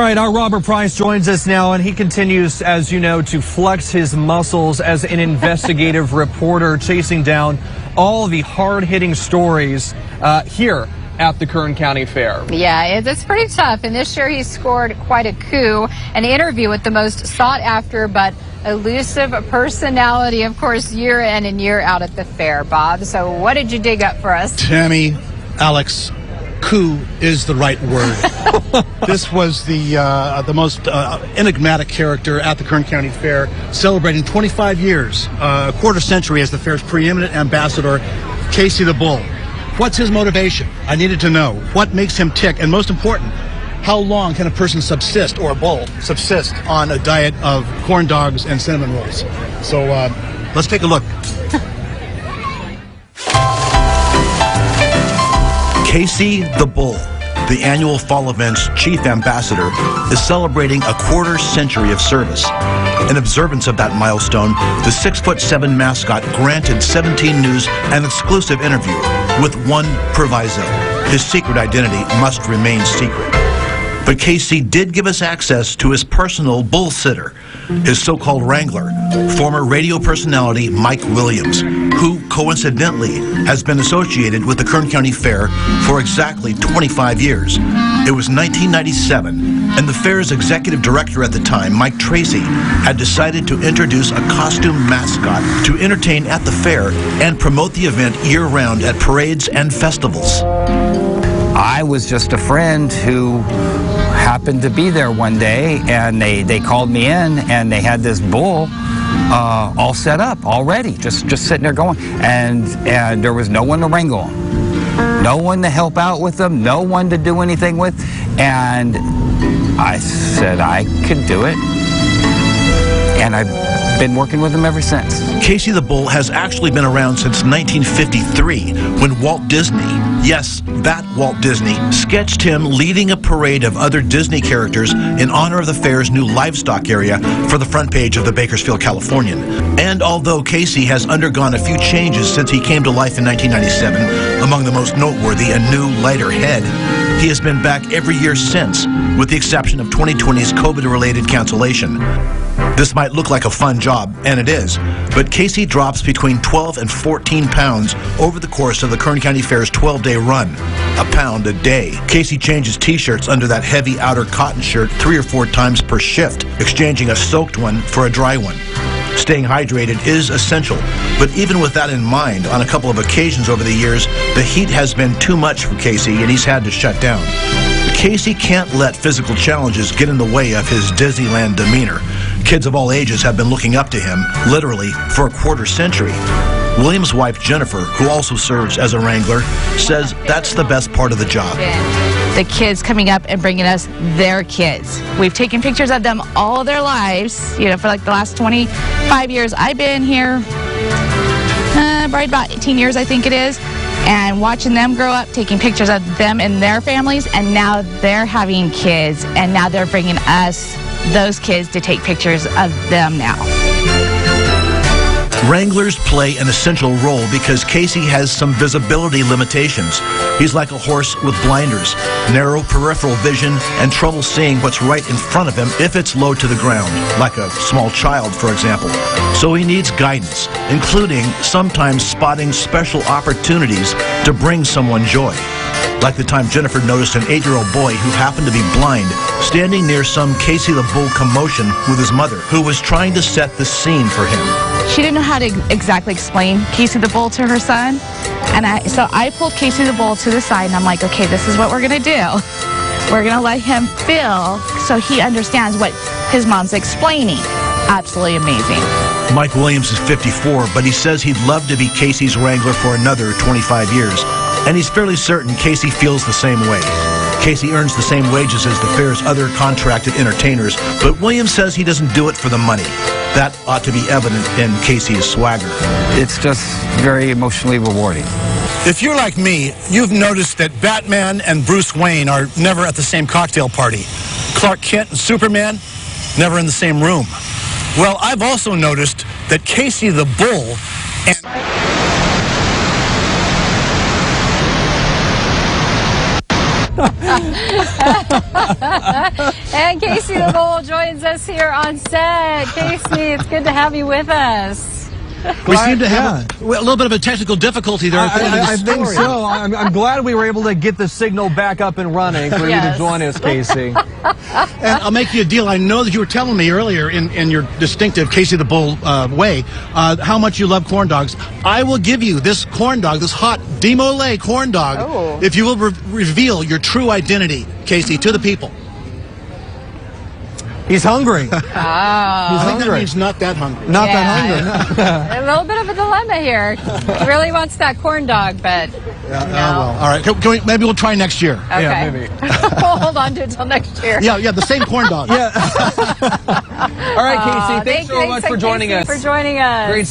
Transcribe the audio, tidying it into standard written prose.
right, our Robert Price joins us now, and he continues, as you know, to flex his muscles as an investigative reporter, chasing down all the hard-hitting stories here at the Kern County Fair. Yeah, it's pretty tough, and this year he scored quite a coup, an interview with the most sought-after but elusive personality, of course, year in and year out at the fair. Bob, so what did you dig up for us? Tammy, Alex, coup is the right word. This was the most enigmatic character at the Kern County Fair, celebrating 25 years, a quarter century as the fair's preeminent ambassador, Casey the Bull. What's his motivation? I needed to know. What makes him tick? And most important, how long can a person subsist, or a bull subsist, on a diet of corn dogs and cinnamon rolls? So let's take a look. Casey the Bull, the annual fall event's chief ambassador, is celebrating a quarter century of service. In observance of that milestone, the 6'7" mascot granted 17 News an exclusive interview with one proviso: his secret identity must remain secret. But Casey did give us access to his personal bull sitter, his so-called wrangler, former radio personality Mike Williams, who coincidentally has been associated with the Kern County Fair for exactly 25 years. It was 1997, and the fair's executive director at the time, Mike Tracy, had decided to introduce a costume mascot to entertain at the fair and promote the event year-round at parades and festivals. I was just a friend who happened to be there one day, and they called me in, and they had this bull all set up already, just sitting there going, and there was no one to wrangle him, no one to help out with them, no one to do anything with, and I said I could do it, and I've been working with him ever since. Casey the Bull has actually been around since 1953, when Walt Disney, yes, that Walt Disney, sketched him leading a parade of other Disney characters in honor of the fair's new livestock area for the front page of the Bakersfield Californian. And although Casey has undergone a few changes since he came to life in 1997, among the most noteworthy, a new, lighter head, he has been back every year since, with the exception of 2020's COVID-related cancellation. This might look like a fun job, and it is, but Casey drops between 12 and 14 pounds over the course of the Kern County Fair's 12-day run, a pound a day. Casey changes t-shirts under that heavy outer cotton shirt 3 or 4 times per shift, exchanging a soaked one for a dry one. Staying hydrated is essential, but even with that in mind, on a couple of occasions over the years, the heat has been too much for Casey, and he's had to shut down. Casey can't let physical challenges get in the way of his Disneyland demeanor. Kids of all ages have been looking up to him, literally, for a quarter century. Williams' wife, Jennifer, who also serves as a wrangler, says that's the best part of the job. The kids coming up and bringing us their kids. We've taken pictures of them all their lives, you know, for like the last 25 years. I've been here right about 18 years, I think it is, and watching them grow up, taking pictures of them and their families, and now they're having kids, and now they're bringing us those kids to take pictures of them now. Wranglers play an essential role because Casey has some visibility limitations. He's like a horse with blinders, narrow peripheral vision, and trouble seeing what's right in front of him if it's low to the ground, like a small child, for example. So he needs guidance, including sometimes spotting special opportunities to bring someone joy. Like the time Jennifer noticed an 8-year-old boy who happened to be blind standing near some Casey the Bull commotion with his mother, who was trying to set the scene for him. She didn't know how to exactly explain Casey the Bull to her son, and so I pulled Casey the Bull to the side, and I'm like, okay, this is what we're going to do. We're going to let him feel so he understands what his mom's explaining. Absolutely amazing. Mike Williams is 54, but he says he'd love to be Casey's wrangler for another 25 years. And he's fairly certain Casey feels the same way. Casey earns the same wages as the fair's other contracted entertainers, but Williams says he doesn't do it for the money. That ought to be evident in Casey's swagger. It's just very emotionally rewarding. If you're like me, you've noticed that Batman and Bruce Wayne are never at the same cocktail party. Clark Kent and Superman, never in the same room. Well, I've also noticed that Casey the Bull and... And And Casey the Bull joins us here on set. Casey, it's good to have you with us. We seem to have a little bit of a technical difficulty there. I think so. I'm glad we were able to get the signal back up and running for you to join us, Casey. And I'll make you a deal. I know that you were telling me earlier in your distinctive Casey the Bull way how much you love corn dogs. I will give you this corn dog, this hot demole corn dog, if you will reveal your true identity, Casey, to the people. He's hungry. Oh. I think that means not that hungry. Not that hungry. A little bit of a dilemma here. He really wants that corn dog, but no. Well, all right. Can we, maybe we'll try next year. Okay. Yeah, maybe. We'll hold on to it until next year. Yeah, the same corn dog. Yeah. All right, Casey. Thanks so much for joining us. For joining us. Great.